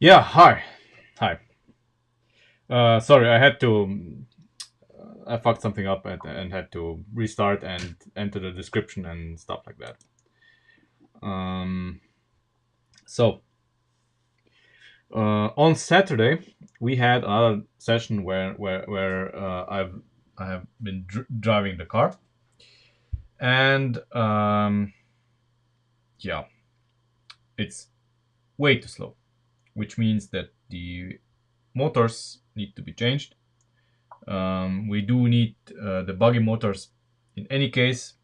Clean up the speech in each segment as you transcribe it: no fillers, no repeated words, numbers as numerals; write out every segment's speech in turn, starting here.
Yeah, hi. Hi. Sorry, I fucked something up and had to restart and enter the description and stuff like that. Um, so, on Saturday, we had another session where I have been driving the car. And yeah, it's way too slow, which means that the motors need to be changed. We do need the buggy motors in any case,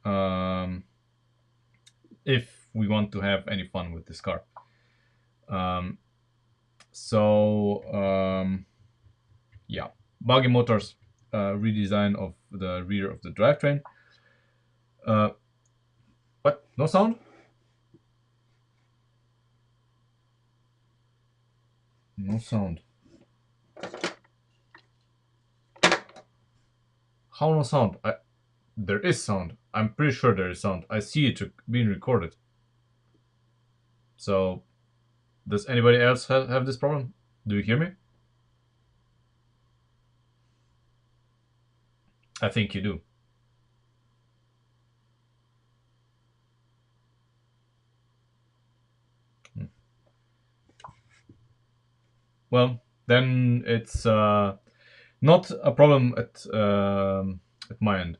um, if we want to have any fun with this car. Um, so yeah, buggy motors, redesign of the rear of the drivetrain. Uh, what? No sound? No sound. How no sound? There is sound. I'm pretty sure there is sound. I see it being recorded. So, does anybody else have this problem? Do you hear me? I think you do. Well, then it's not a problem at my end.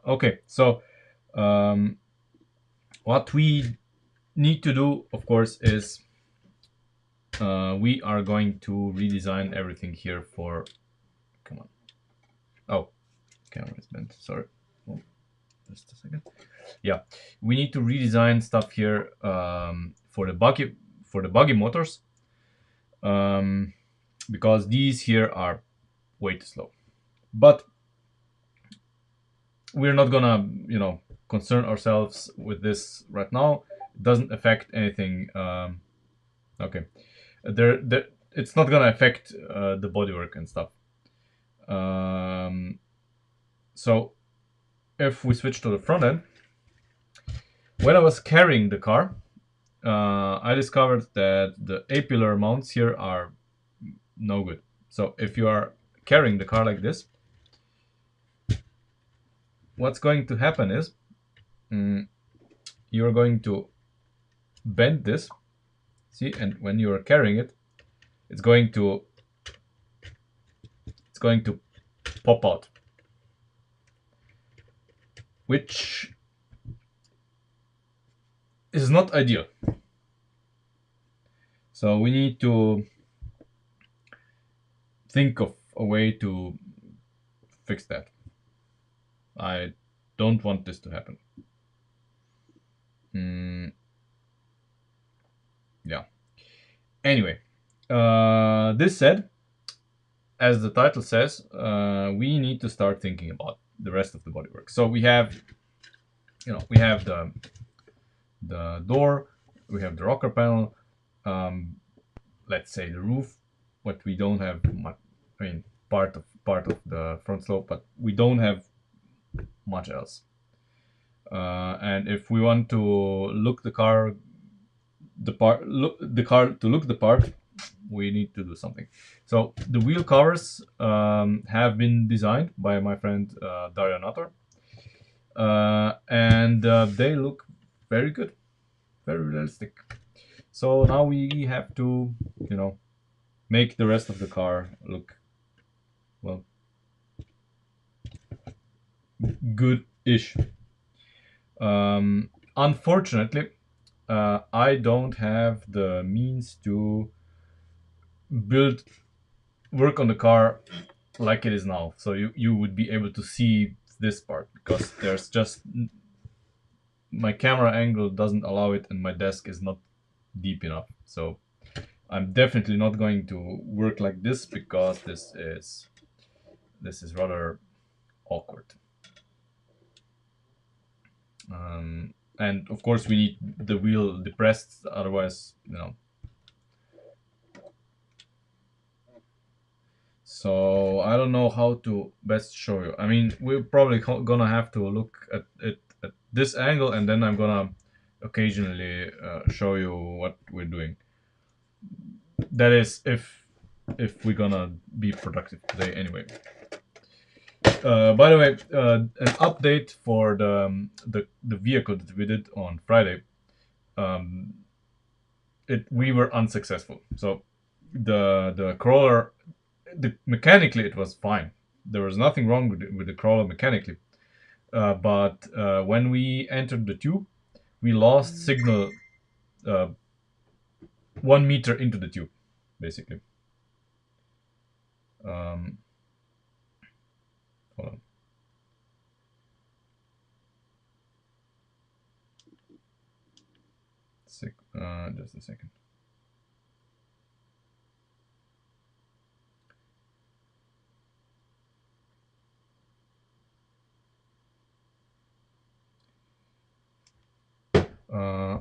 Okay, so um, what we need to do, of course, is we are going to redesign everything here for. Come on. Oh, camera is bent. Sorry. Oh, just a second. Yeah, we need to redesign stuff here for the buggy motors, um, because these here are way too slow. But we're not gonna, concern ourselves with this right now. It doesn't affect anything. Okay, there, it's not gonna affect the bodywork and stuff. Um, so if we switch to the front end, when I was carrying the car, I discovered that the A-pillar mounts here are no good. So if you are carrying the car like this, what's going to happen is you're going to bend this. See, and when you're carrying it, it's going to pop out, which is not ideal. So we need to think of a way to fix that. I don't want this to happen. Yeah. Anyway, this said, as the title says, we need to start thinking about the rest of the bodywork. So we have, we have the door, we have the rocker panel, let's say the roof, but we don't have much. I mean, part of the front slope, but we don't have much else. And if we want to look the car, look the part, we need to do something. So the wheel covers have been designed by my friend Daria Nator, and they look very good, very realistic. So now we have to, make the rest of the car look, well, good-ish. Unfortunately, I don't have the means to build work on the car like it is now. So you would be able to see this part because there's just my camera angle doesn't allow it, and my desk is not deep enough. So I'm definitely not going to work like this because this is rather awkward. And of course we need the wheel depressed, otherwise, so I don't know how to best show you. I mean, we're probably gonna have to look at it at this angle, and then I'm gonna occasionally show you what we're doing. that is if we're gonna be productive today anyway. By the way, an update for the vehicle that we did on Friday. We were unsuccessful. So the crawler, mechanically it was fine. There was nothing wrong with the crawler mechanically. But when we entered the tube, we lost signal 1 meter into the tube, basically. Hold on. Just a second.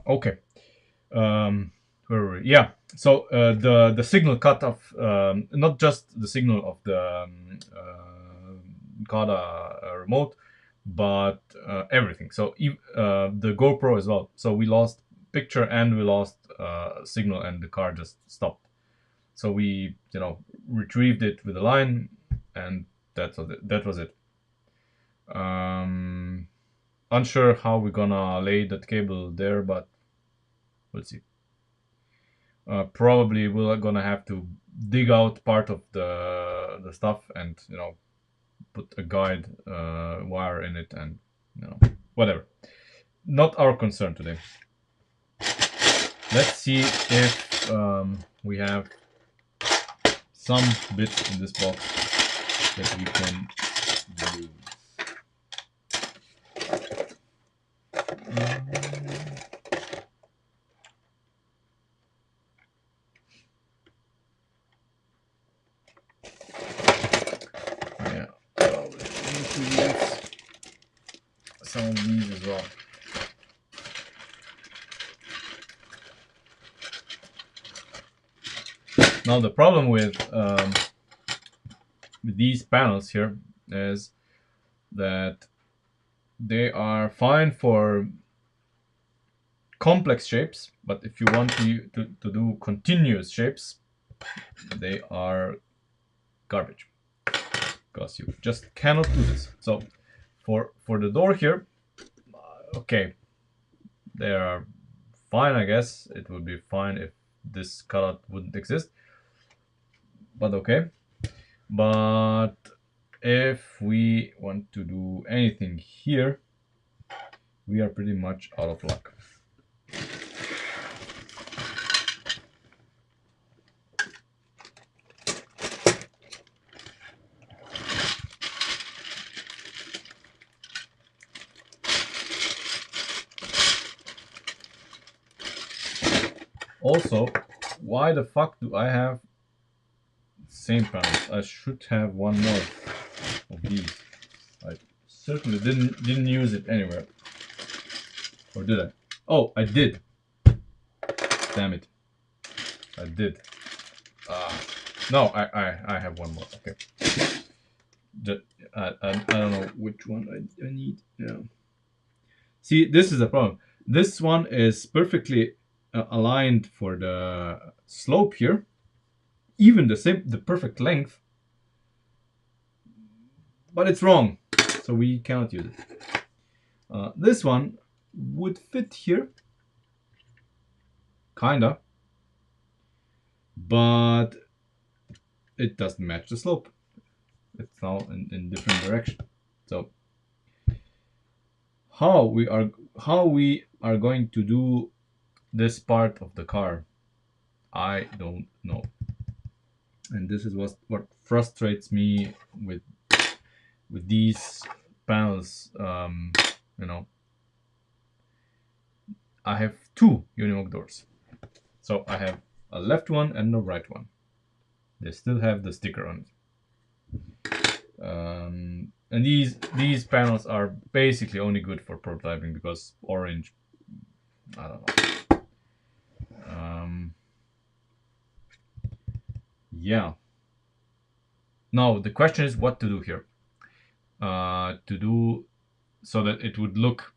Okay. Where were we? Yeah. So the signal cut off, not just the signal of the CADA remote, but everything. So the GoPro as well. So we lost picture and we lost signal, and the car just stopped. So we, retrieved it with a line, and that was it. That was it. Unsure how we're gonna lay that cable there, but we'll see. Probably we're gonna have to dig out part of the stuff and put a guide wire in it, and whatever. Not our concern today. Let's see if we have some bits in this box that we can use. Yeah, probably need to use some of these as well. Now the problem with these panels here is that they are fine for complex shapes, but if you want to do continuous shapes, they are garbage, because you just cannot do this. So for the door here, okay, they are fine, I guess. It would be fine if this cutout wouldn't exist, but okay. But if we want to do anything here, we are pretty much out of luck. Also, why the fuck do I have same panels? I should have one more of these. I certainly didn't use it anywhere. Or did I? Oh, I did. Damn it. I did. No, I have one more. Okay. I don't know which one I need. Yeah. See, this is the problem. This one is perfectly aligned for the slope here. Even the perfect length. But it's wrong. So we cannot use it. This one would fit here. Kinda. But it doesn't match the slope. It's now in different direction. So how we are going to do this part of the car, I don't know. And this is what frustrates me with these panels. I have two Unimog doors. So I have a left one and a right one. They still have the sticker on it. And these panels are basically only good for prototyping, because orange, I don't know. Yeah. Now the question is what to do here. To do so that it would look,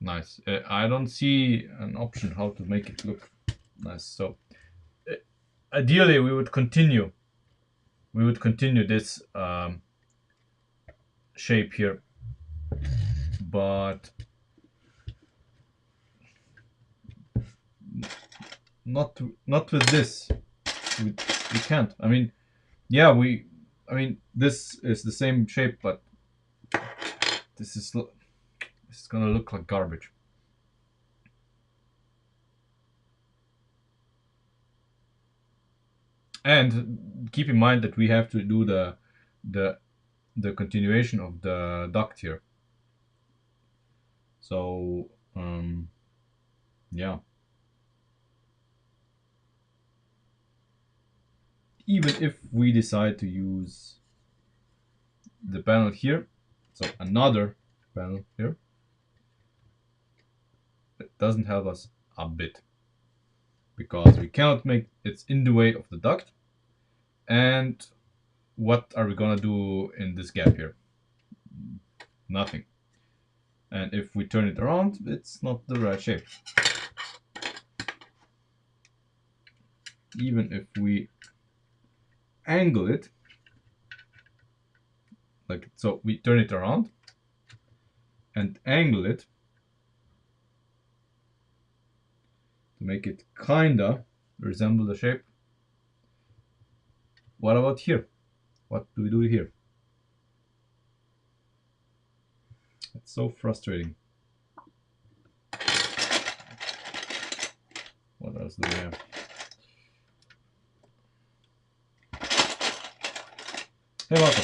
nice. I don't see an option how to make it look Nice. So ideally we would continue this shape here, but not with this. We can't. I mean, yeah, I mean, this is the same shape, but this is gonna look like garbage. And keep in mind that we have to do the continuation of the duct here. So yeah, even if we decide to use the panel here, so another panel here, it doesn't help us a bit, because we cannot make it's in the way of the duct. And what are we gonna do in this gap here? Nothing. And if we turn it around, it's not the right shape. Even if we angle it, like so, we turn it around and angle it to make it kinda resemble the shape. What about here? What do we do here? It's so frustrating. What else do we have? Hey, Marco.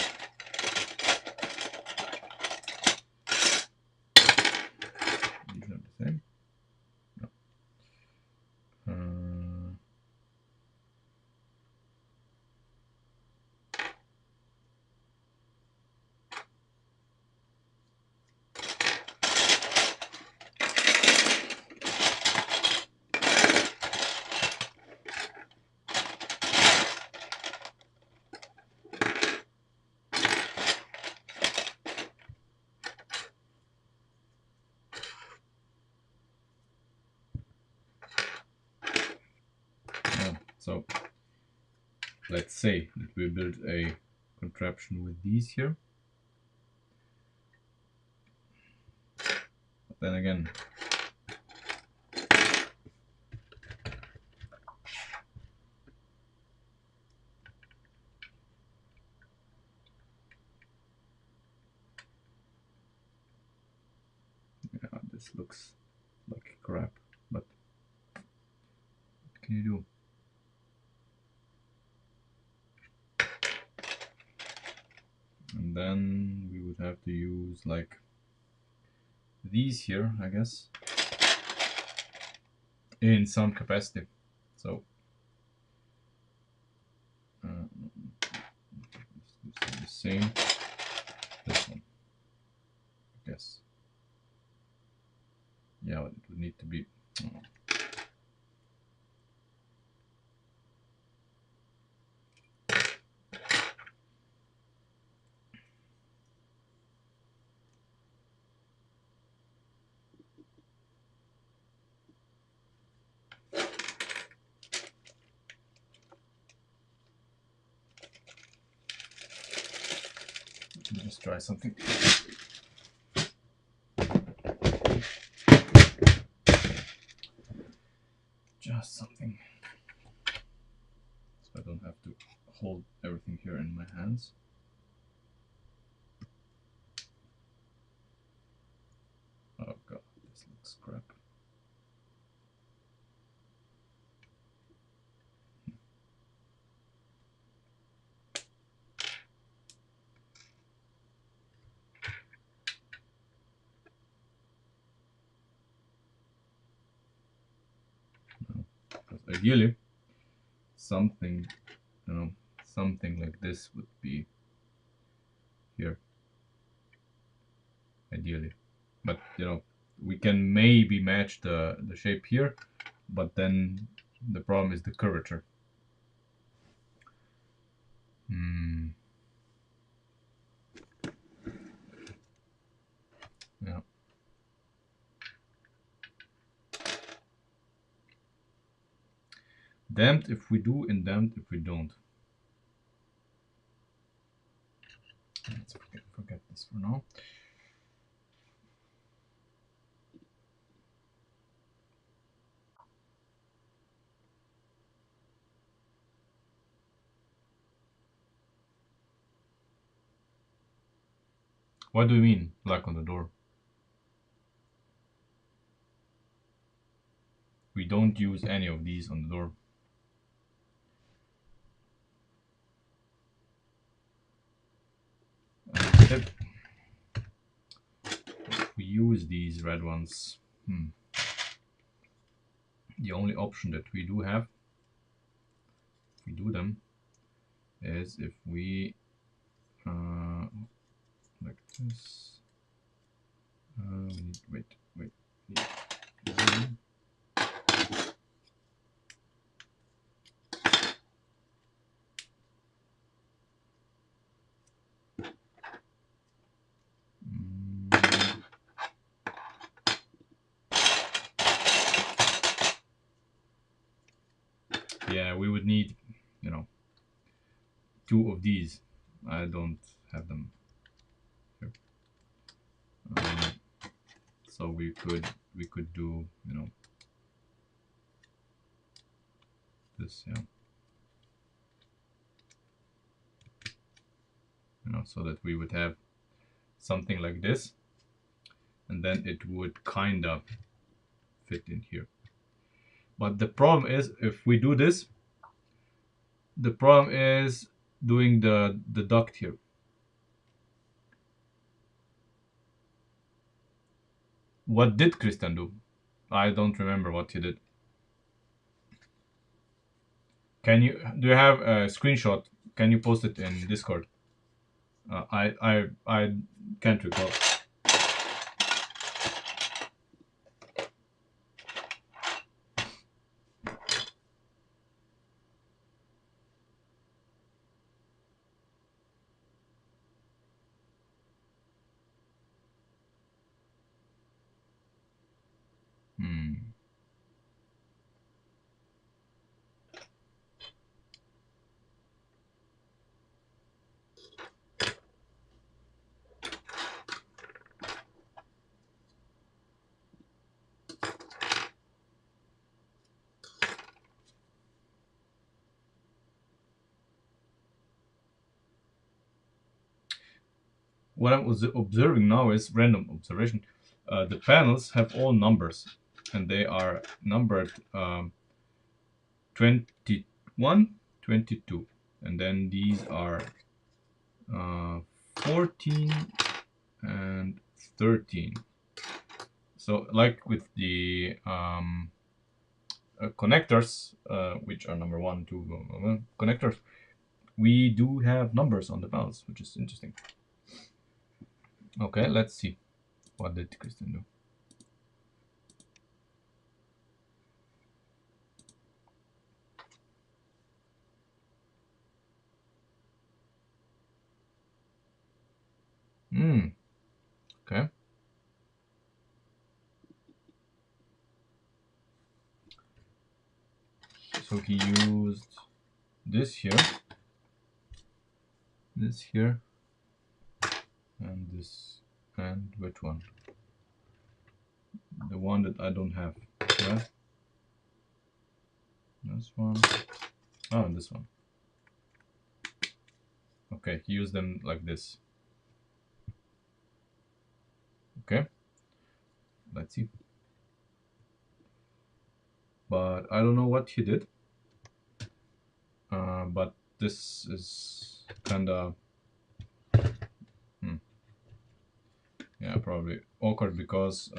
These are the same. No. So let's say that we build a contraption with these here. But then again, yeah, this looks like crap, but what can you do? And then we would have to use like these here, I guess, in some capacity. So let's do the same. This one, I guess. Yeah, it would need to be. Oh. Let's try something. Just something. So I don't have to hold everything here in my hands. Oh god, this looks crap. No, because ideally, something, something like this would be here. Ideally, but we can maybe match the shape here, but then the problem is the curvature. Yeah. Damned if we do and damned if we don't. Let's forget this for now. What do you mean, like on the door? We don't use any of these on the door. Instead, we use these red ones. The only option that we do have, if we do them, is if we like this. We need, wait. Yeah, we would need, you know, 2 of these. I don't have them here. So we could do, you know, this, yeah. You know, so that we would have something like this, and then it would kind of fit in here. But the problem is, if we do this, the problem is doing the duct here. What did Christian do? I don't remember what he did. Do you have a screenshot? Can you post it in Discord? I can't recall. What I'm observing now is random observation. The panels have all numbers, and they are numbered 21, 22, and then these are 14 and 13. So like with the connectors, which are number 1, 2 connectors, we do have numbers on the panels, which is interesting. Okay, let's see. What did Christian do? Okay. So he used this here, and this, and which one? The one that I don't have. Yeah. This one. Oh, and this one. Okay, he used them like this. Okay. Let's see. But I don't know what he did. But this is kinda yeah, probably awkward because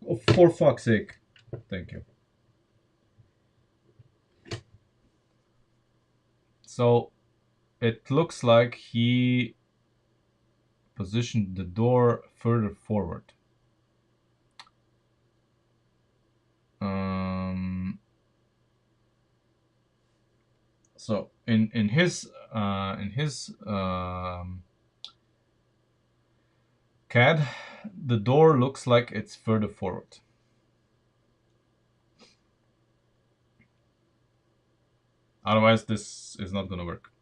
oh, for fuck's sake. Thank you. So it looks like he position the door further forward. So in his CAD, the door looks like it's further forward. Otherwise, this is not going to work,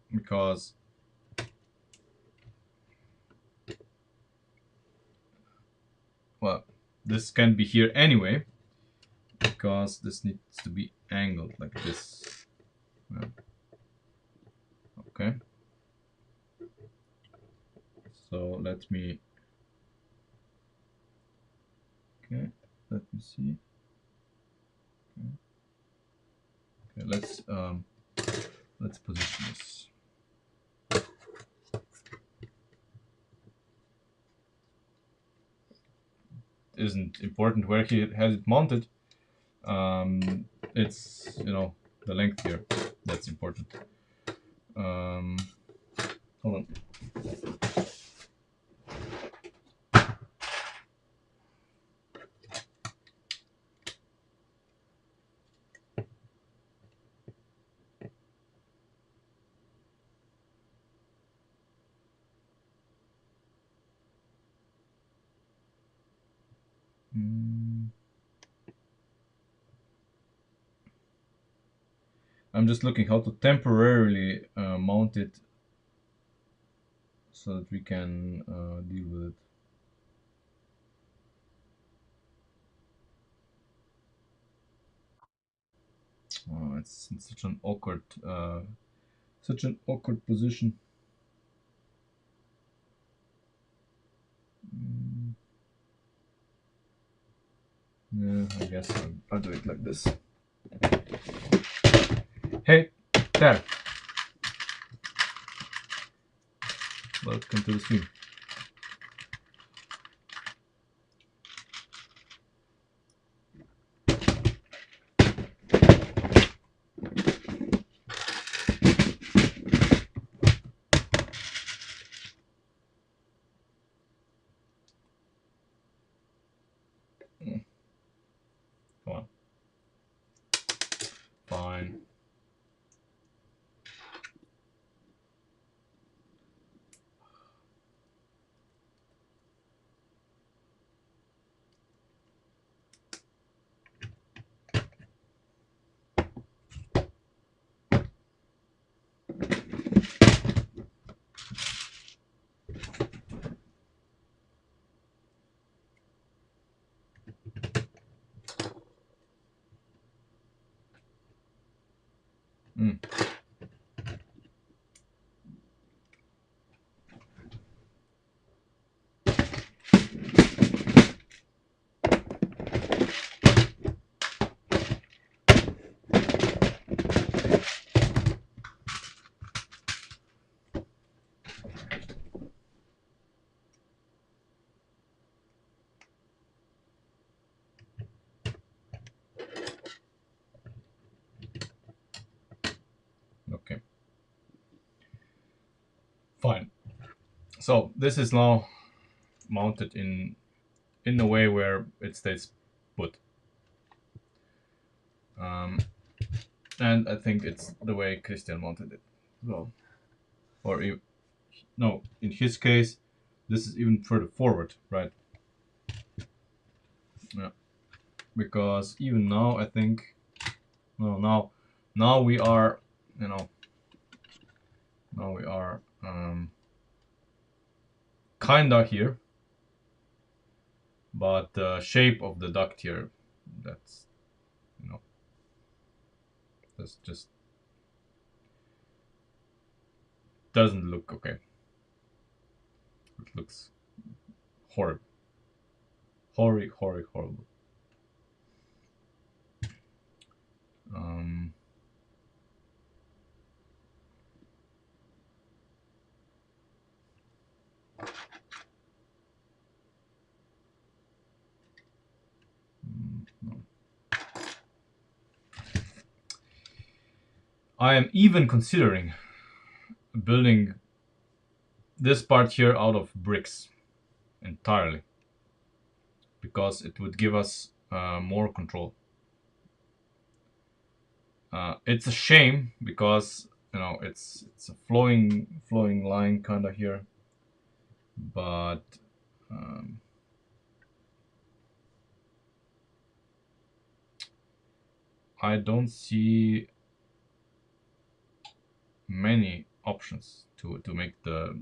because well, this can be here anyway, because this needs to be angled like this. Yeah. Okay. So let me. Okay. Let me see. Okay. Let's position this. Isn't important where he has it mounted. It's, you know, the length here that's important. Hold on. I'm just looking how to temporarily mount it so that we can deal with it. Oh, it's in such an awkward position. Yeah, I guess I'll do it like this. Hey, there. Welcome to the stream. Come on. Fine. Okay. Fine. So this is now mounted in a way where it stays put. And I think it's the way Christian wanted it. Well, or no, in his case, this is even further forward, right? Yeah, because even now I think, no, now we are, you know, now we are kinda here, but the shape of the duct here, that's, you know, that's just doesn't look okay. It looks horrible. Horrible. Um, no. I am even considering building this part here out of bricks entirely, because it would give us more control. It's a shame because it's a flowing line kind of here, but um, I don't see many options to make the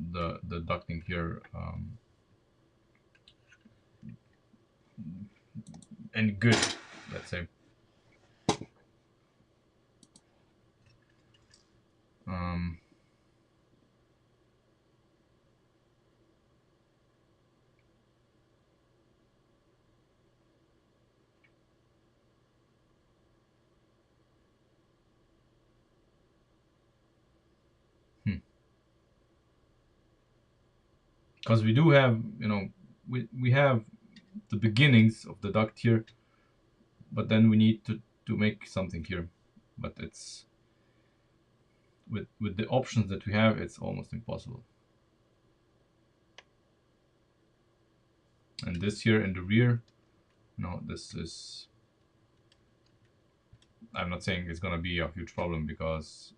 ducting here and good, let's say. Um, because we do have, we have the beginnings of the duct here, but then we need to make something here, but it's with the options that we have, it's almost impossible. And this here in the rear, this is, I'm not saying it's gonna be a huge problem, because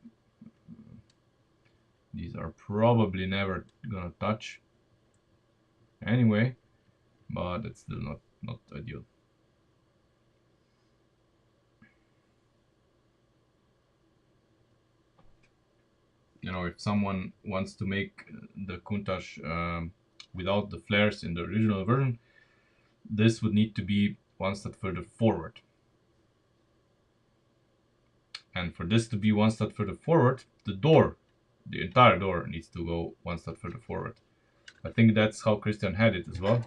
these are probably never gonna touch anyway, but it's still not ideal. If someone wants to make the Countach without the flares in the original version, this would need to be one step further forward. And for this to be one step further forward, the entire door needs to go one step further forward. I think that's how Christian had it as well.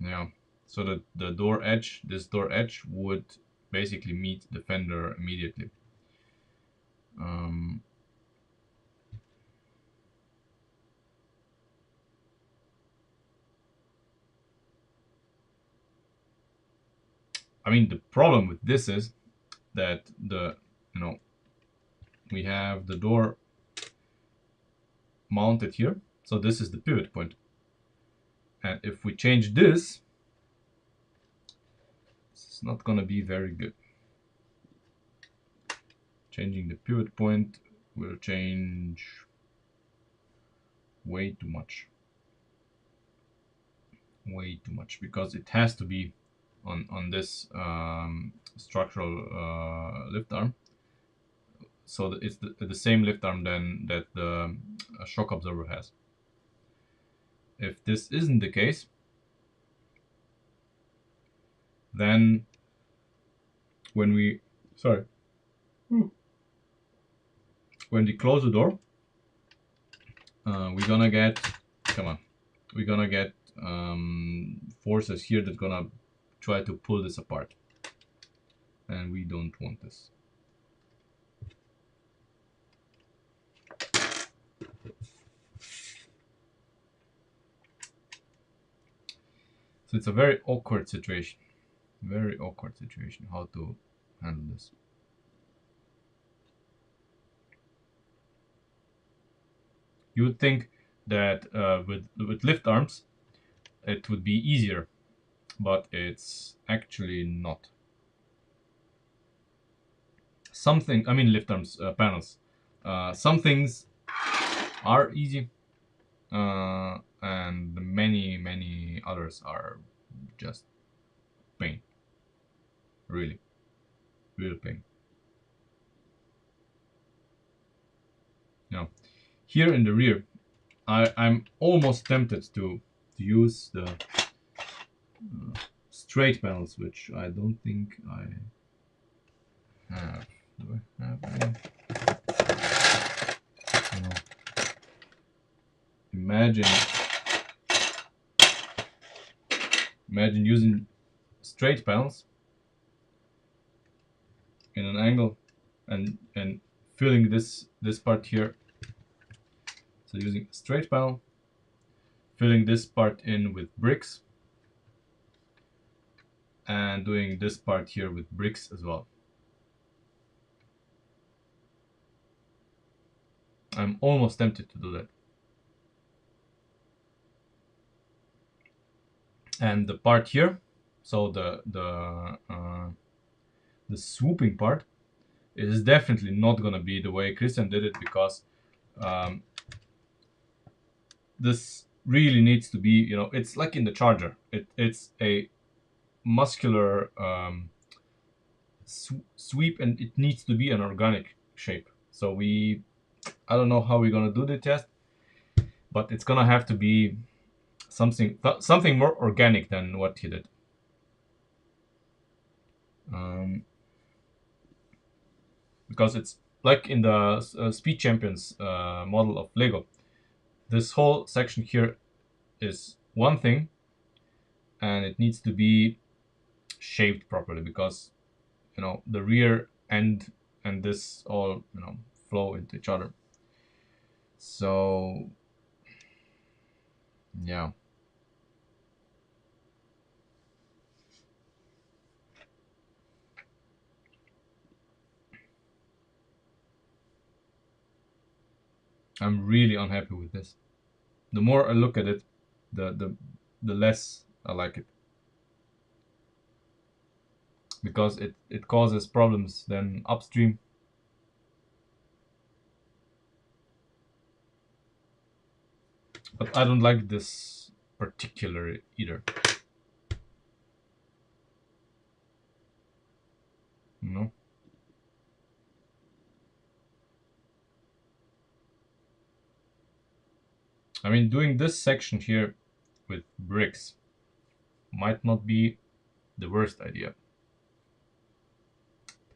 Yeah, so that the door edge, this door edge would basically meet the fender immediately. I mean, the problem with this is that we have the door mounted here, so this is the pivot point. And if we change this, it's not gonna be very good. Changing the pivot point will change way too much. Way too much, because it has to be on this structural lift arm. So it's the same lift arm then that the shock absorber has. If this isn't the case, then when we when we close the door, we're gonna get forces here that gonna try to pull this apart, and we don't want this. So it's a very awkward situation. Very awkward situation how to handle this. You would think that with lift arms it would be easier, but it's actually not. I mean lift arms, panels. Some things are easy, and many others are just pain. Really, real pain. Here in the rear, I'm almost tempted to use the straight panels, which I don't think I have. Do I have any? Imagine using straight panels in an angle and filling this part here. So using straight panel, filling this part in with bricks, and doing this part here with bricks as well. I'm almost tempted to do that. And the part here, so the swooping part, is definitely not gonna be the way Christian did it, because um, this really needs to be, you know, it's like in the Charger. It's a muscular sweep, and it needs to be an organic shape. So I don't know how we're gonna do the test, but it's gonna have to be something more organic than what he did. Um, because it's like in the Speed Champions model of Lego. This whole section here is one thing, and it needs to be shaped properly, because you know the rear end and this all, you know, flow into each other. So yeah, I'm really unhappy with this. The more I look at it, the less I like it, because it causes problems then upstream. But I don't like this particular either. You know? I mean, doing this section here with bricks might not be the worst idea.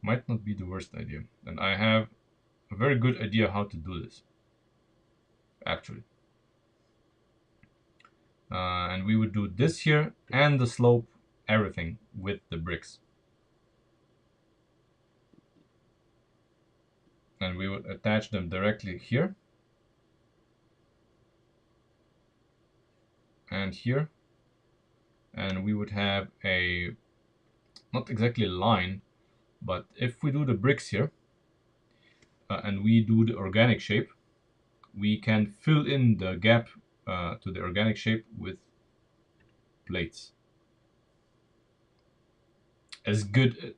Might not be the worst idea. And I have a very good idea how to do this, actually. And we would do this here and the slope, everything with the bricks. And we would attach them directly here and here. And we would have a, not exactly a line, but if we do the bricks here and we do the organic shape, we can fill in the gap to the organic shape with plates as good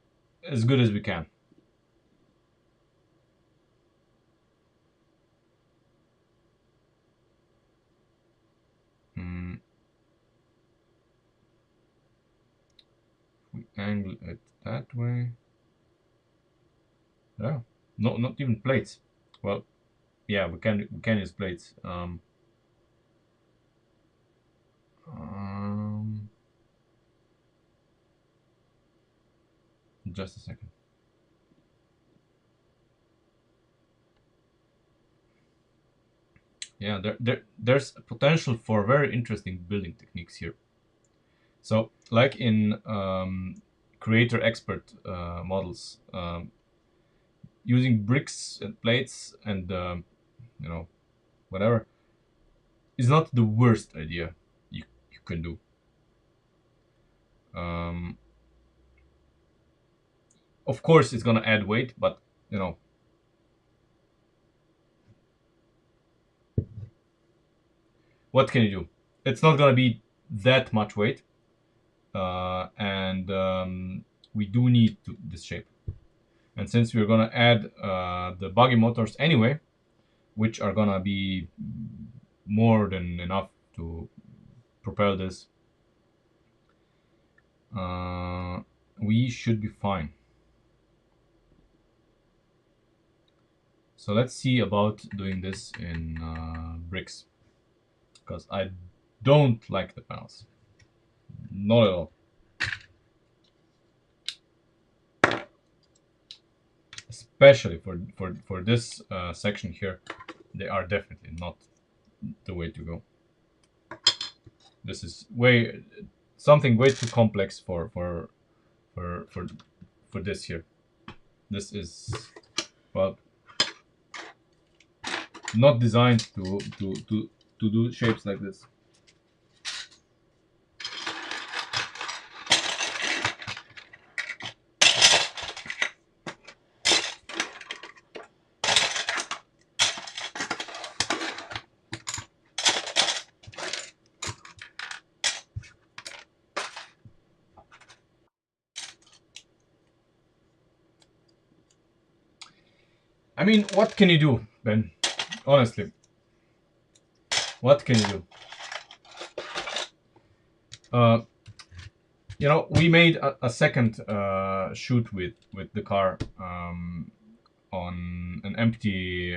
as we can. Mm, we angle it that way. Yeah, no, not even plates. Well, yeah, we can use plates. Um, just a second. Yeah, there's potential for very interesting building techniques here. So, like in creator expert models, using bricks and plates and you know, whatever, is not the worst idea you can do. Um, of course, it's gonna add weight, but you know, what can you do? It's not gonna be that much weight, and we do need this shape. And since we're gonna add the buggy motors anyway, which are gonna be more than enough to propel this, uh, we should be fine. So let's see about doing this in bricks, because I don't like the panels, not at all. Especially for this section here, they are definitely not the way to go. This is something way too complex for for for this here. This is, well, not designed to do shapes like this. I mean, what can you do, Ben? Honestly, what can you do? You know, we made a second shoot with the car on an empty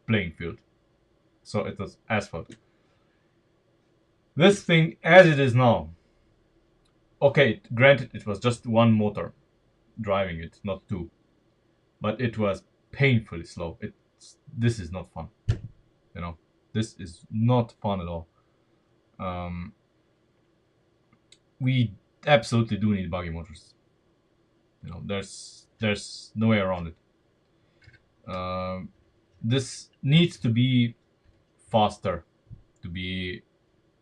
playing field, so it was asphalt. This thing, as it is now, okay, granted, it was just one motor driving it, not two, but it was painfully slow. This is not fun, you know. This is not fun at all. Um, we absolutely do need buggy motors. You know, there's no way around it. This needs to be faster to be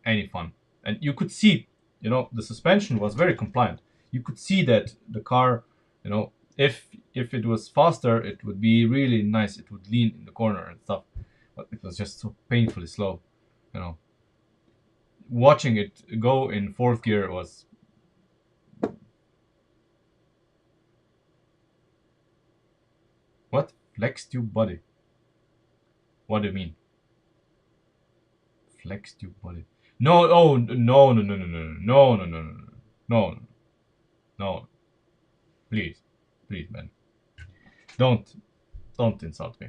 any fun. And you could see, you know, the suspension was very compliant. You could see that the car, you know, if it was faster, it would be really nice. It would lean in the corner and stuff. But it was just so painfully slow, you know. Watching it go in fourth gear was. What? Flex tube body? What do you mean? Flex tube body? No, oh, no, no, no, no, no, no, no, no, no, no, no, no. Please, please, man. Don't insult me.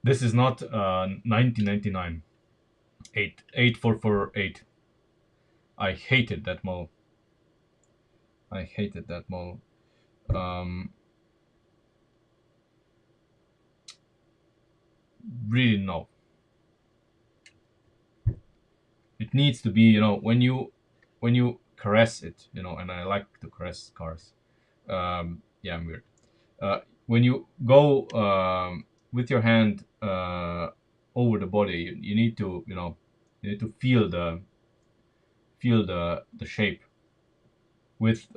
This is not 1999. 8448. I hated that model. I hated that model. Really no. It needs to be, you know, when you caress it, you know, and I like to caress cars. Yeah, I'm weird. When you go with your hand over the body, you need to, you know, you need to feel the shape. With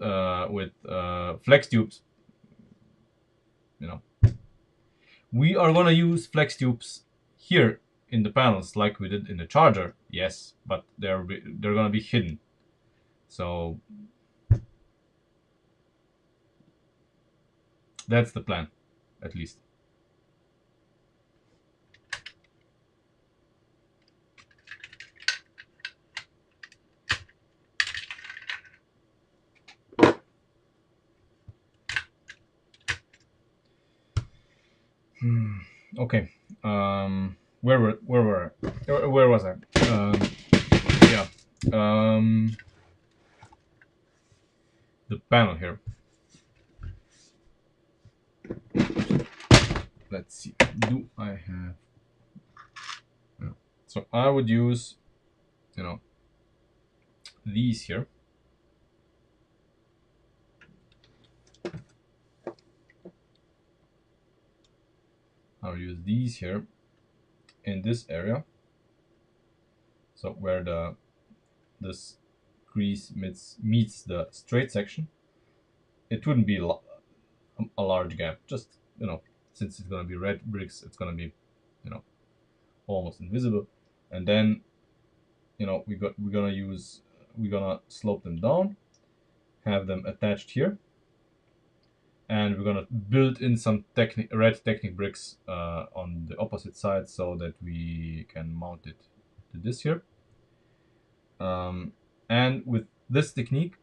flex tubes, you know, we are gonna use flex tubes here in the panels like we did in the charger, yes, but they're gonna be hidden. So that's the plan, at least. Okay. Where was I? Yeah. The panel here. Let's see. Do I have? No. So I would use, you know, these here. I'll use these here in this area. So where this grease meets the straight section, it wouldn't be a large gap. Just, you know, since it's gonna be red bricks, it's gonna be, you know, almost invisible. And then, you know, we're gonna slope them down, have them attached here, and we're gonna build in some red Technic bricks on the opposite side so that we can mount it to this here. And with this technique,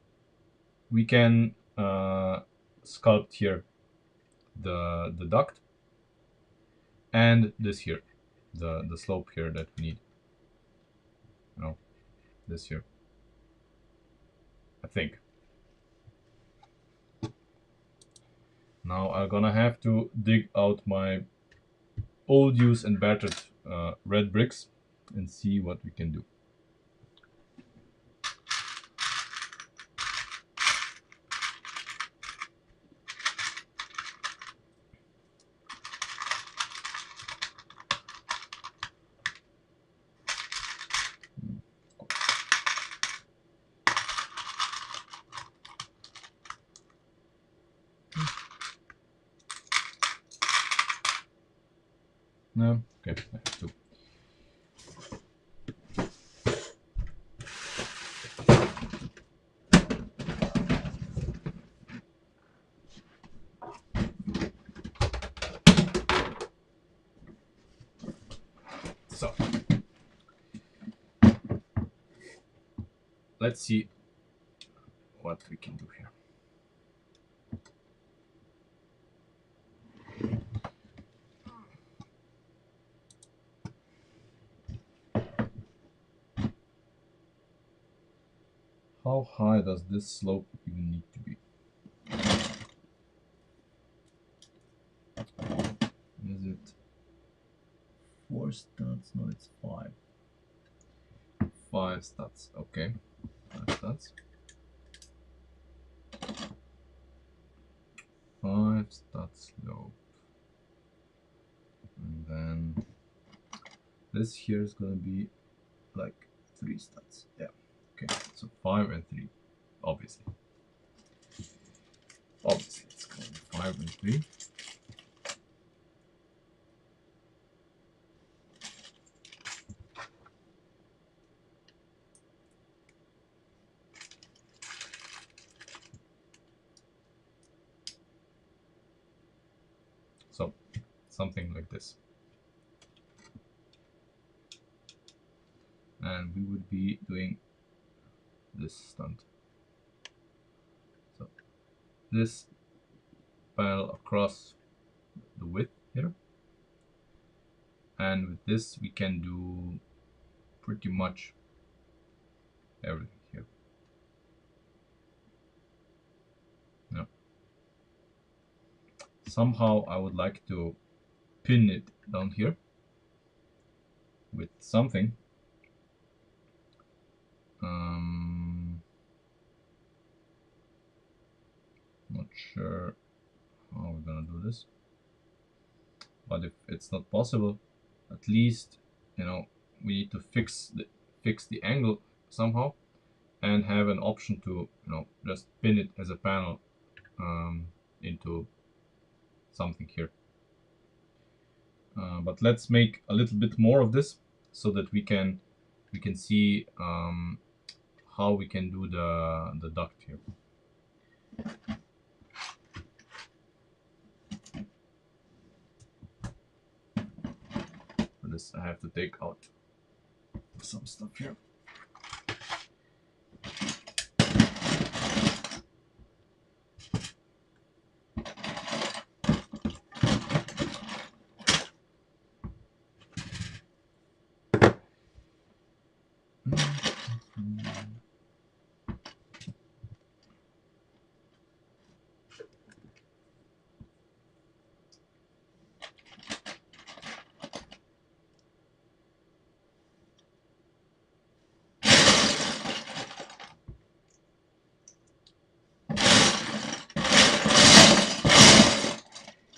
we can sculpt here the duct and this here, the slope here that we need. You know, this here. I think. Now I'm gonna have to dig out my old used and battered red bricks and see what we can do. No? Okay, I have to. let's see what we can do here. How high does this slope even need to be? Is it 4 studs? No, it's 5. 5 studs, okay. 5 studs. 5 studs slope. And then this here is gonna be like 3 studs. Yeah. Okay. So 5 and 3. Obviously. It's gonna be 5 and 3. So something like this. And we would be doing this stunt. So this panel across the width here, and with this we can do pretty much everything here. Now, somehow I would like to pin it down here with something. Not sure how we're gonna do this, but if it's not possible, at least, you know, we need to fix the angle somehow, and have an option to, you know, just pin it as a panel into something here. But let's make a little bit more of this so that we can see how we can do the duct here. For this, I have to take out some stuff here.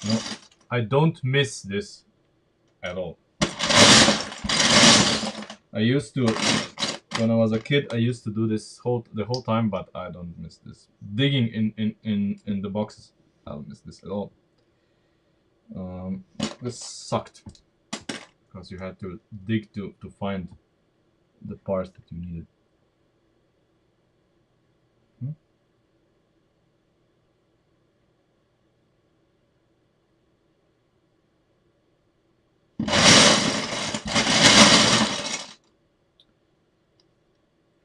No, I don't miss this at all. I used to, when I was a kid, I used to do this the whole time, but I don't miss this. Digging in the boxes, I don't miss this at all. This sucked because you had to dig to find the parts that you needed.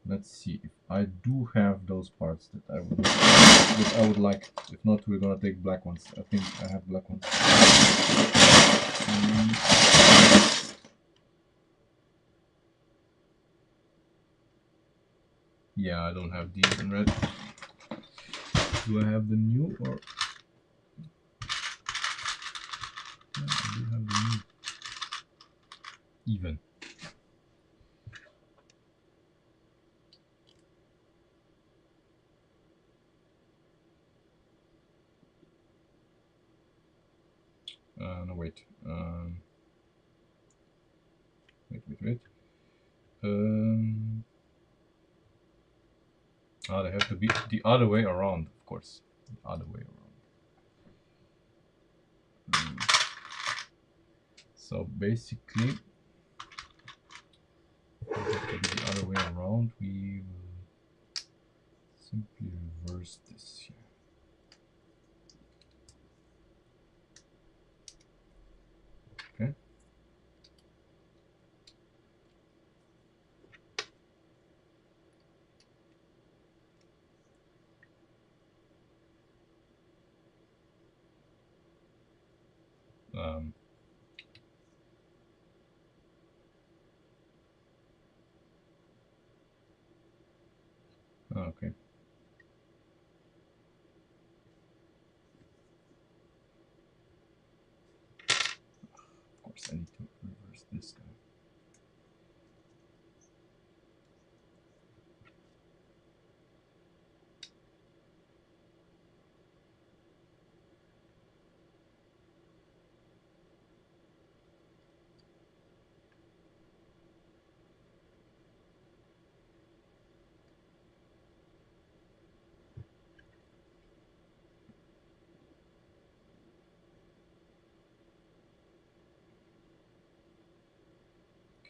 Let's see if I do have those parts that I would like. If not, we're gonna take black ones. I think I have black ones. Yeah, I don't have these in red. Do I have the new or? Yeah, I do have the new. Even. No, wait. Wait. They have to be the other way around, of course. The other way around. So basically, it has to be the other way around. We will simply reverse this here. Okay. Okay. Of course, I need to reverse this guy.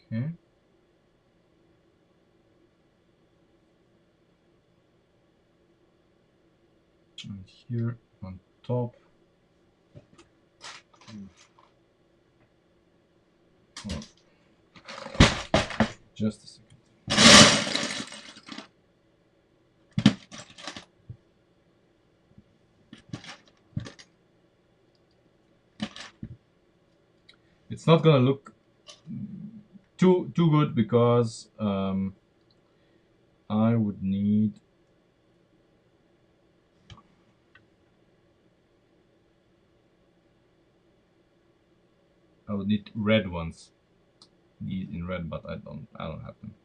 Okay. And here on top. Oh, just a second. It's not gonna look too good because I would need red ones. These in red, but I don't have them.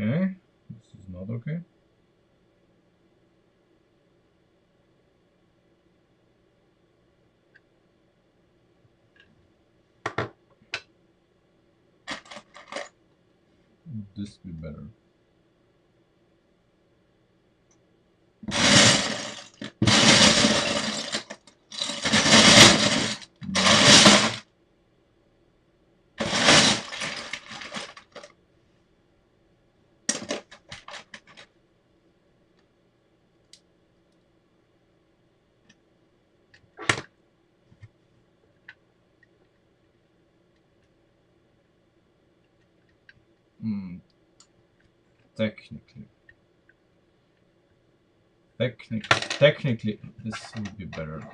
Okay, this is not okay. Would this be better? Technically, this would be better.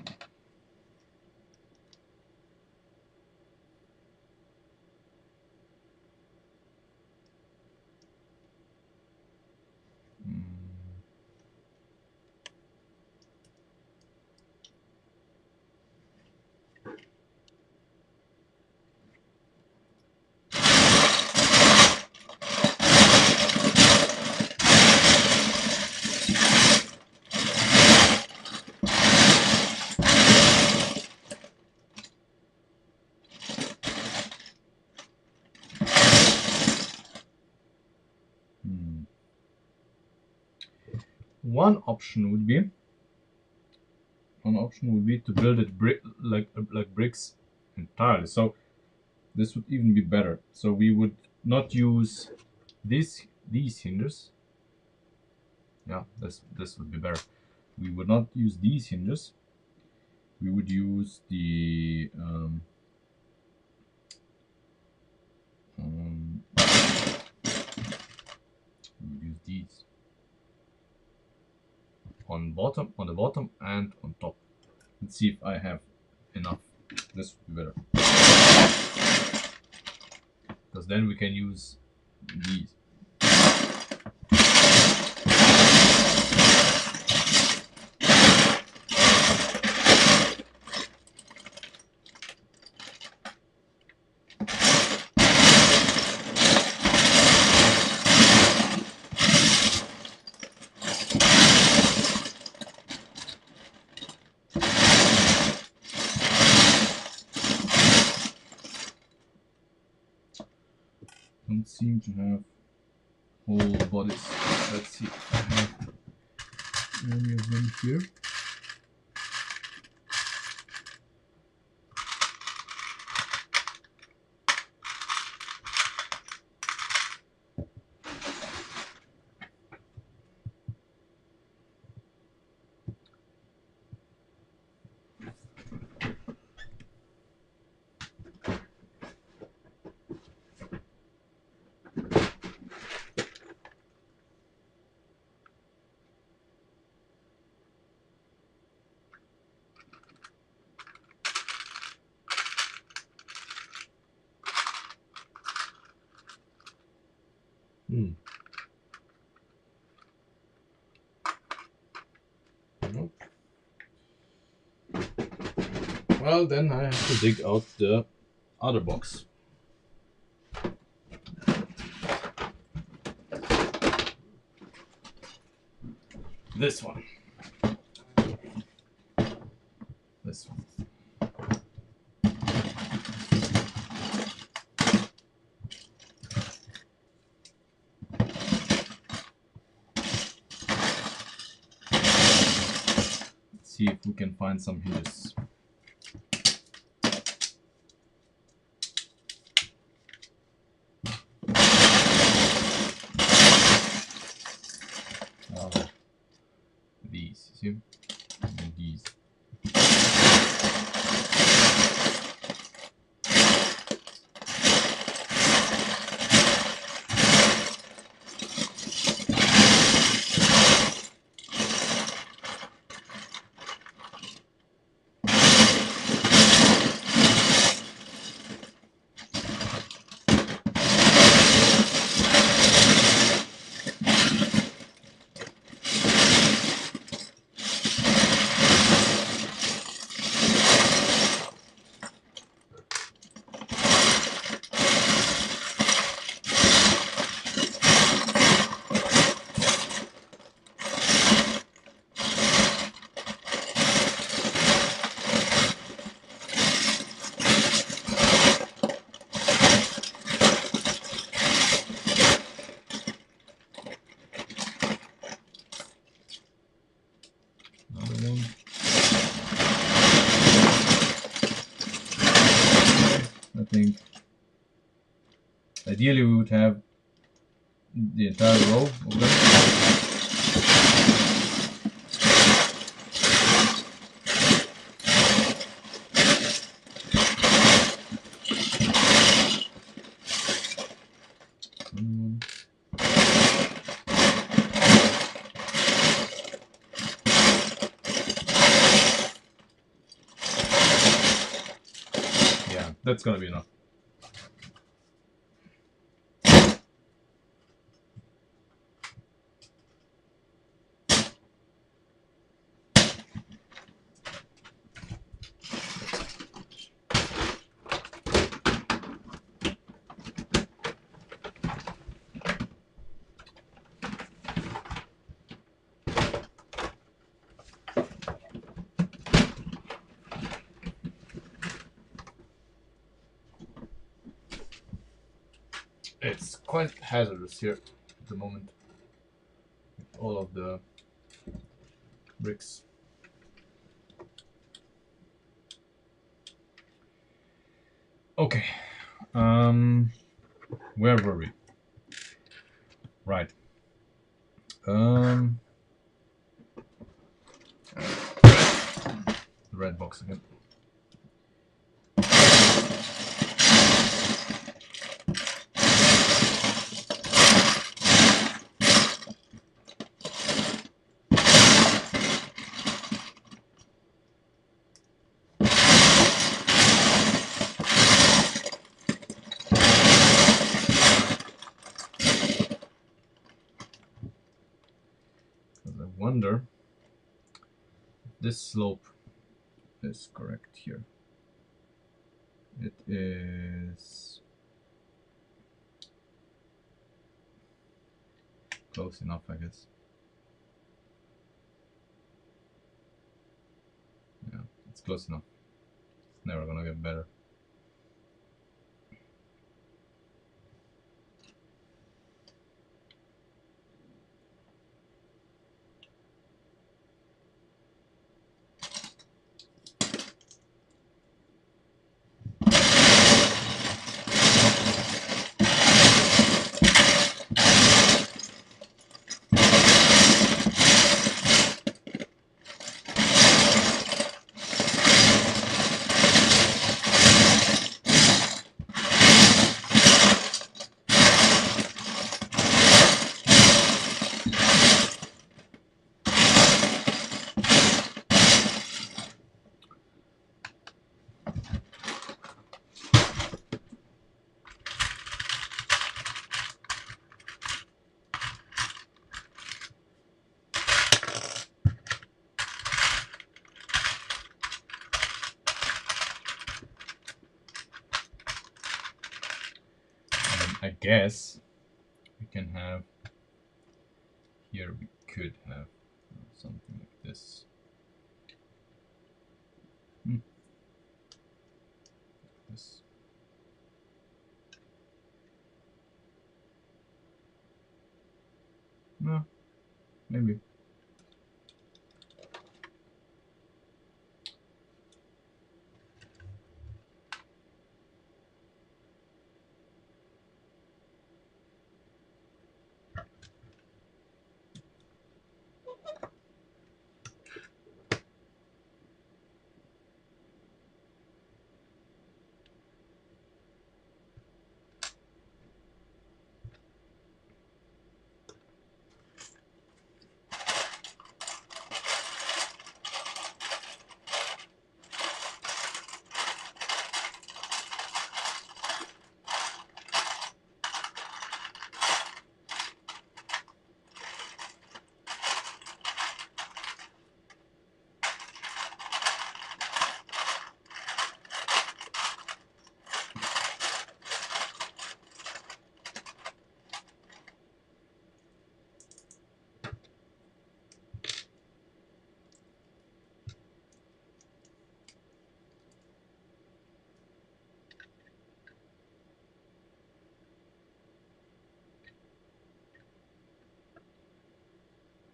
One option would be to build it like bricks entirely. So this would even be better. So we would not use these hinges. Yeah, this would be better. We would not use these hinges. We would use the we would use these on the bottom and on top. Let's see if I have enough. This would be better, because then we can use these. don't seem to have whole bodies. Let's see if I have any of them here. Nope. Well, then I have to dig out the other box. This one. This one. Let's see if we can find some hinges. These, see? And these. I think ideally we would have the entire row of them. Yeah, that's gonna be enough. It's quite hazardous here at the moment. All of the bricks. Okay. Where were we? Right. The red box again. I wonder if this slope is correct here. It is close enough, I guess. Yeah, it's close enough. It's never gonna get better. guess we can have here. We could have something like this. This. No, maybe.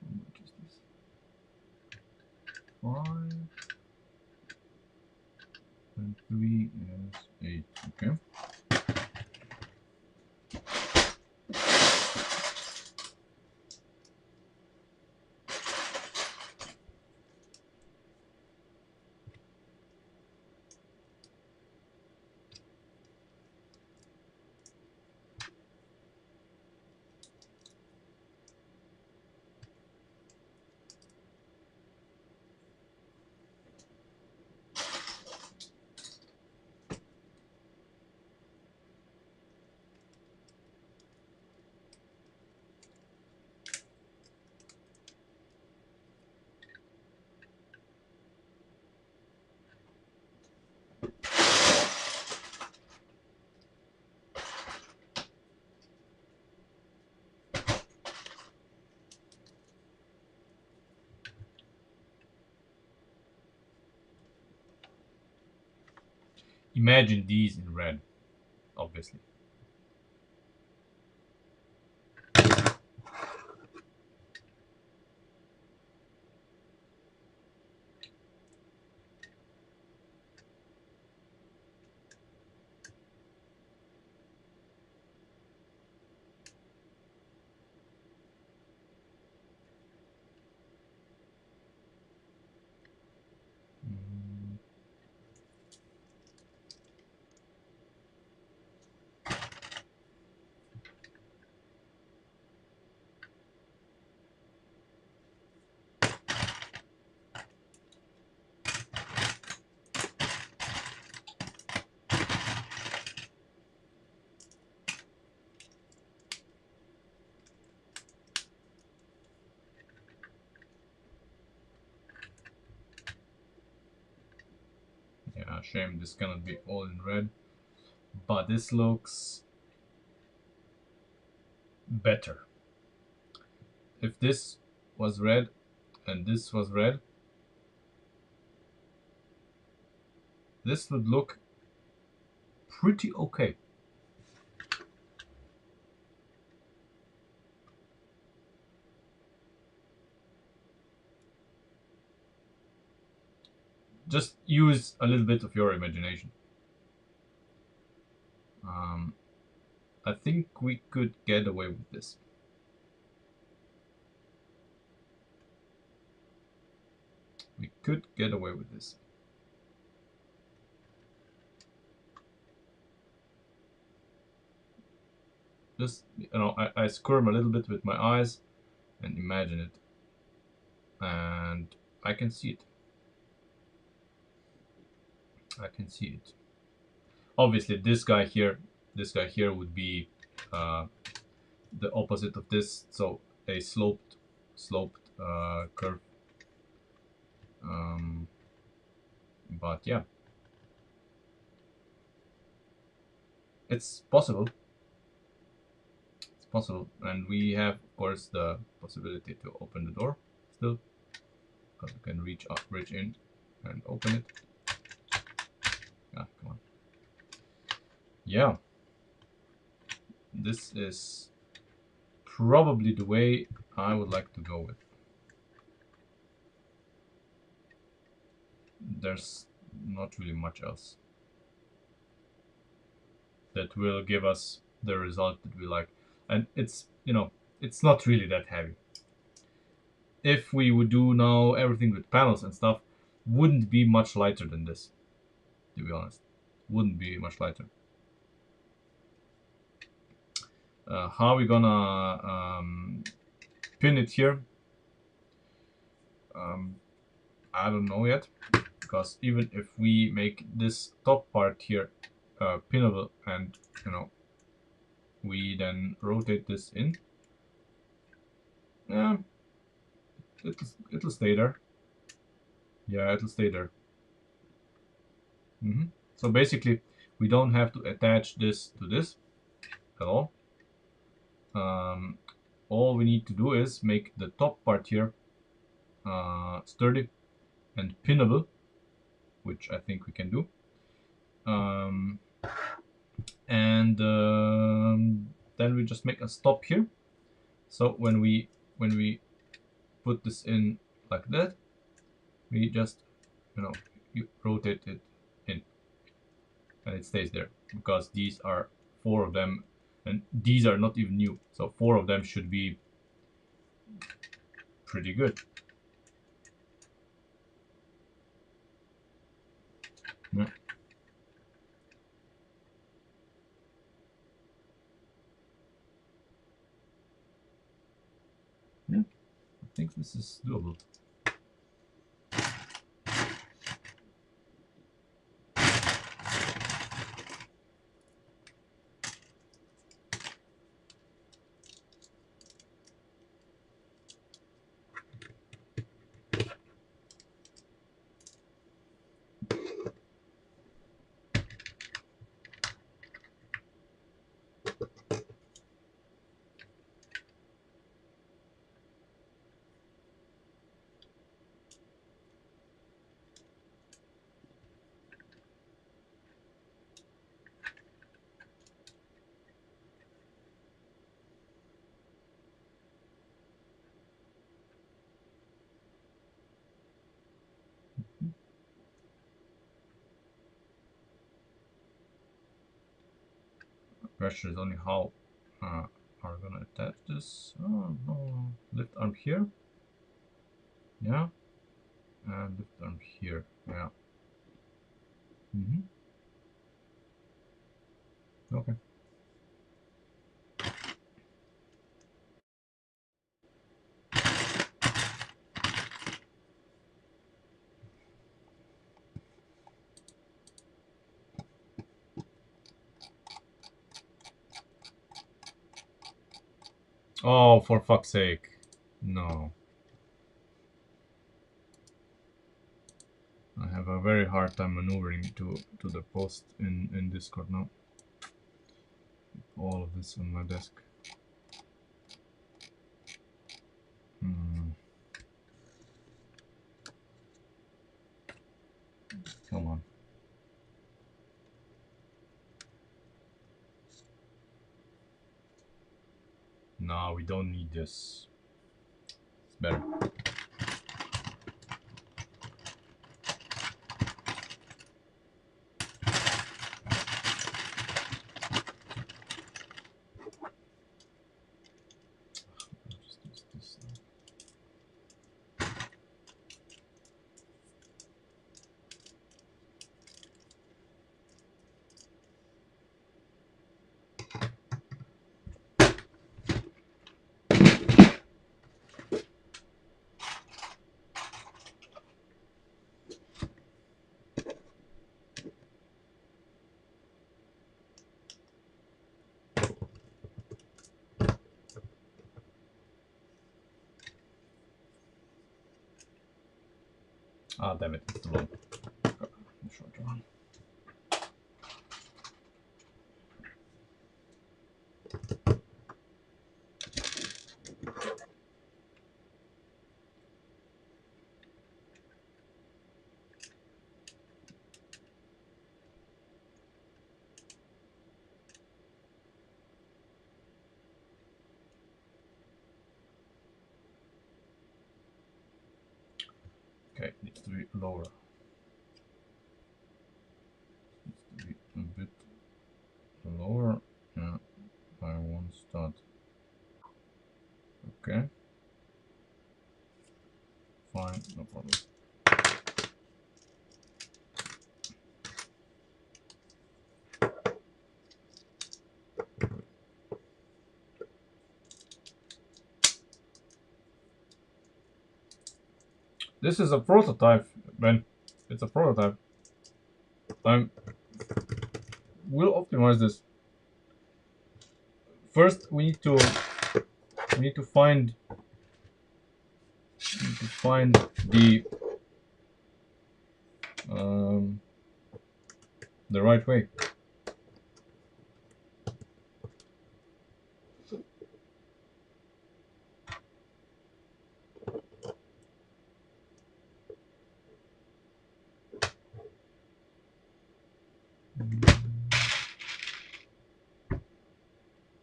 How much is this? 5 and 3 is 8. Okay. Imagine these in red, obviously. Mm, yeah, shame this cannot be all in red, but this looks better. If this was red and this was red, this would look pretty okay. Just use a little bit of your imagination. Um, I think we could get away with this. We could get away with this. Just, I squirm a little bit with my eyes and imagine it. And I can see it. I can see it. Obviously, this guy here would be uh, the opposite of this. So a sloped curve. But yeah, it's possible. possible. And we have, of course, the possibility to open the door still, because we can reach in and open it. Ah, come on. Yeah, this is probably the way I would like to go with. There's not really much else that will give us the result that we like. And it's, you know, it's not really that heavy. If we would do now everything with panels and stuff, wouldn't be much lighter than this, to be honest. Wouldn't be much lighter. How are we gonna pin it here? I don't know yet, because even if we make this top part here pinnable, and you know, we then rotate this in, yeah, it'll stay there. Yeah, it'll stay there. So basically, we don't have to attach this to this at all. All we need to do is make the top part here sturdy and pinnable, which I think we can do. And then we just make a stop here. So when we put this in like that, we just, you know, you rotate it in, and it stays there, because these are 4 of them, and these are not even new, so 4 of them should be pretty good. Yeah. Yeah, I think this is doable. Pressure is only how are we gonna attach this? Oh no, lift arm here, yeah, and lift arm here, yeah. Okay. Oh, for fuck's sake. No. I have a very hard time maneuvering to the post in Discord now. All of this on my desk. Come on. No, we don't need this. It's better. Just use this now. Ah, damn it, it's too long. The shorter one. needs to be lower. Needs to be a bit lower. Yeah, I want start. Okay. Fine, no problem. This is a prototype, Ben. It's a prototype. We'll optimize this. First, we need to find the right way.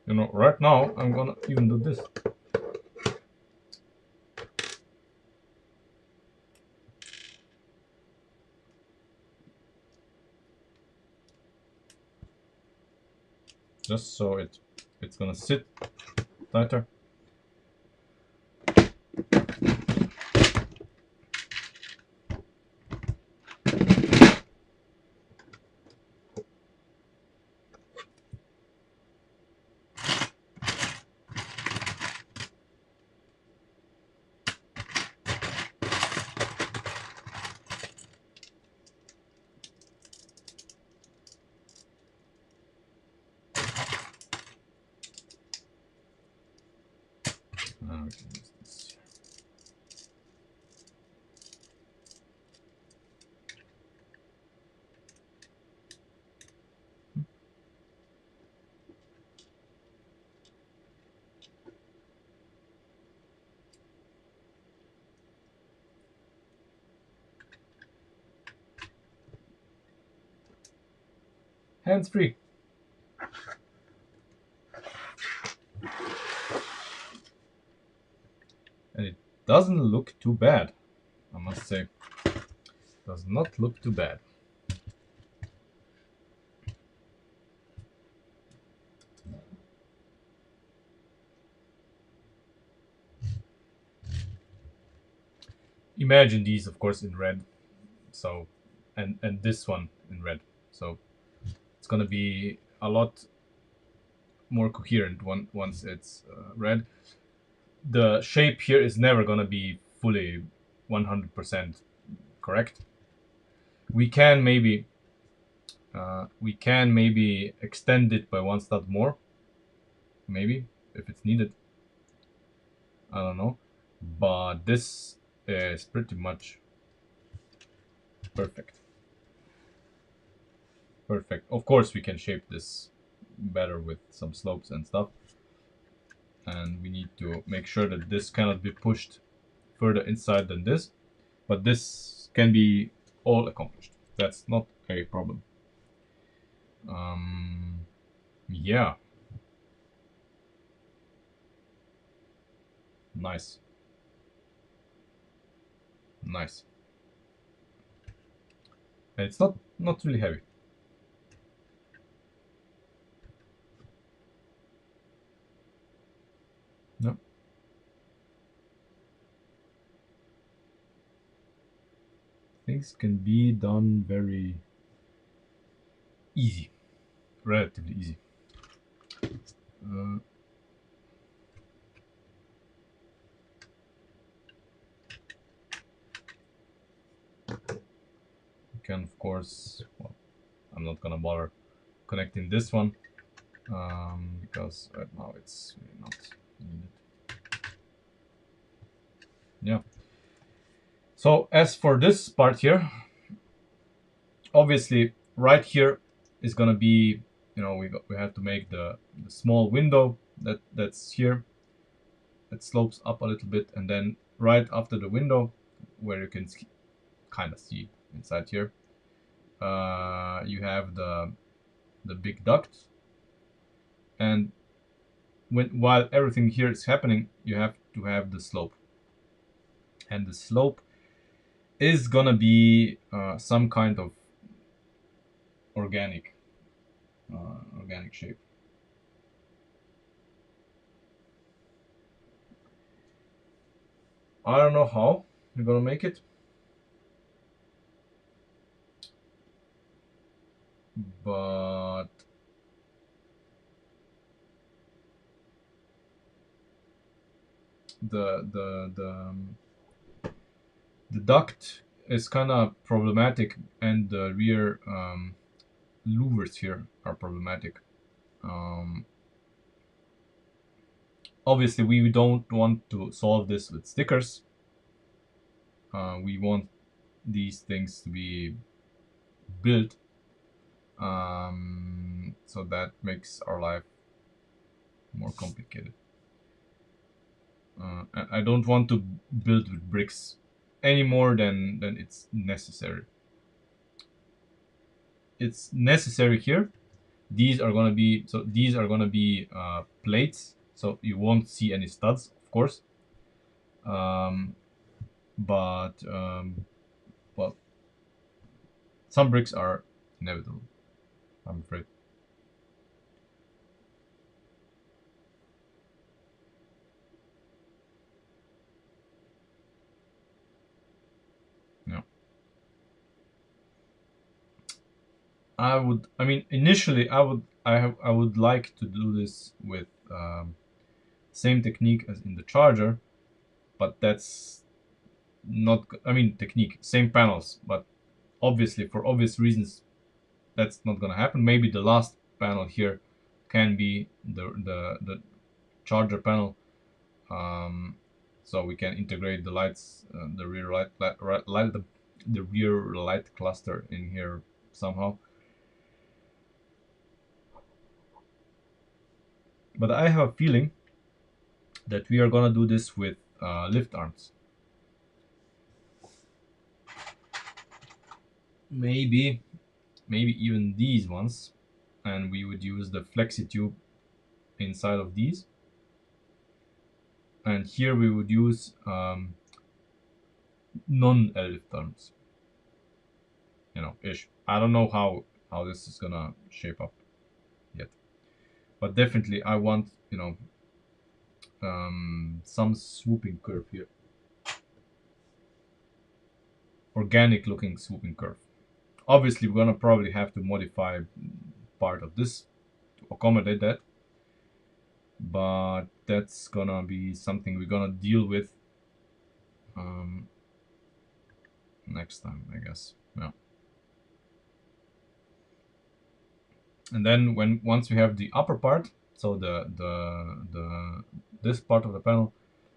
You know, right now I'm gonna even do this. Just so it's gonna sit tighter. Now we can use this. Hands free. And it doesn't look too bad, I must say. Does not look too bad. Imagine these, of course, in red. So, and this one in red. So it's gonna be a lot more coherent once it's red. The shape here is never gonna be fully 100% correct. We can maybe extend it by one stud more, maybe if it's needed. I don't know, but this is pretty much perfect. Perfect. Of course, we can shape this better with some slopes and stuff, and we need to make sure that this cannot be pushed further inside than this, but this can be all accomplished. That's not a problem. Yeah. Nice. Nice. And it's not really heavy. No. Things can be done very easy. Relatively easy. You can, of course, well, I'm not gonna bother connecting this one because right now it's really not needed. Yeah. So as for this part here, obviously right here is gonna be, you know, we have to make the small window that's here, that slopes up a little bit, and then right after the window, where you can kind of see inside here, you have the big duct, and while everything here is happening, you have to have the slope, and the slope is gonna be some kind of organic organic shape. I don't know how we're gonna make it, but the duct is kind of problematic, and the rear louvers here are problematic. Um, Obviously, we don't want to solve this with stickers. We want these things to be built, so that makes our life more complicated. I don't want to build with bricks any more than it's necessary. It's necessary here. These are gonna be plates, so you won't see any studs, of course. Um, but well, some bricks are inevitable, I'm afraid. Yeah. I mean, initially, I would like to do this with same technique as in the charger, but that's not. I mean, technique, same panels, but obviously, for obvious reasons, that's not gonna happen. Maybe the last panel here can be the charger panel, so we can integrate the lights, the rear light the rear light cluster in here somehow. But I have a feeling that we are gonna do this with lift arms. Maybe, maybe even these ones, and we would use the flexi tube inside of these, and here we would use non-L lift arms. You know, ish. I don't know how this is gonna shape up yet, but definitely I want, you know, some swooping curve here, organic looking swooping curve. Obviously, we're gonna probably have to modify part of this to accommodate that, but that's gonna be something we're gonna deal with um, next time, I guess. Yeah. And then once we have the upper part, so the this part of the panel,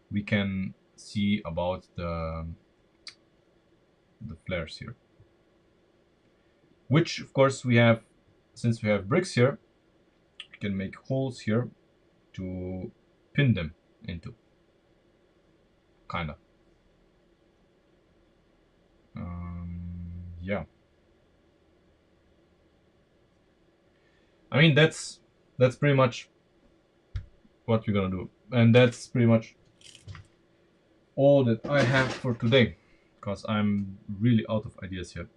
we can see about the flares here, which of course we have. Since we have bricks here, we can make holes here to pin them into, kind of. Yeah. I mean, that's pretty much what we're gonna do, and that's pretty much all that I have for today, because I'm really out of ideas here.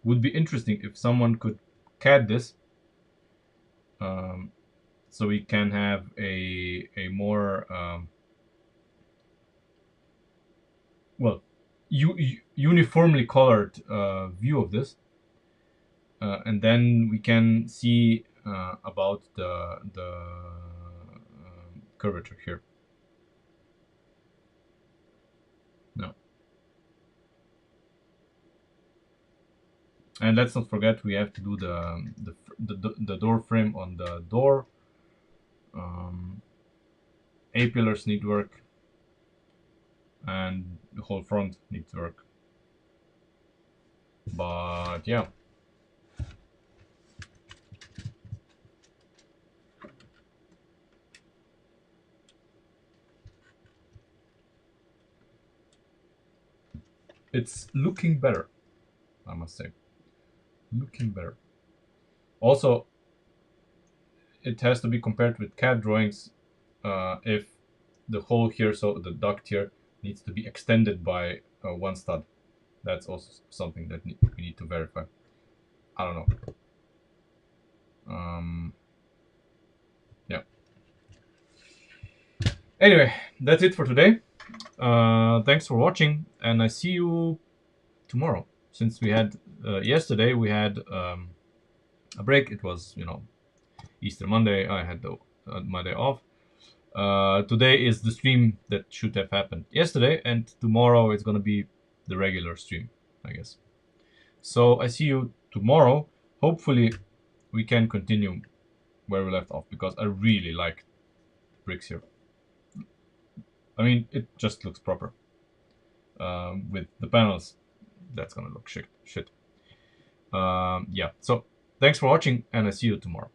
Would be interesting if someone could CAD this, um, so we can have a more well uniformly colored view of this, and then we can see about the curvature here. No. And let's not forget we have to do the door frame on the door. A pillars need work, and the whole front needs work. But yeah, it's looking better, I must say. Looking better. Also, it has to be compared with CAD drawings. If the hole here, so the duct here, needs to be extended by one stud. That's also something that we need to verify. I don't know. Yeah. Anyway, that's it for today. Thanks for watching, and I see you tomorrow. Since we had yesterday, we had a break. It was, Easter Monday. I had my day off. Today is the stream that should have happened yesterday, and tomorrow it's gonna be the regular stream, I guess. So I see you tomorrow. Hopefully, we can continue where we left off because I really like bricks here. I mean, it just looks proper. With the panels, that's gonna look shit. Yeah. So thanks for watching, and I see you tomorrow.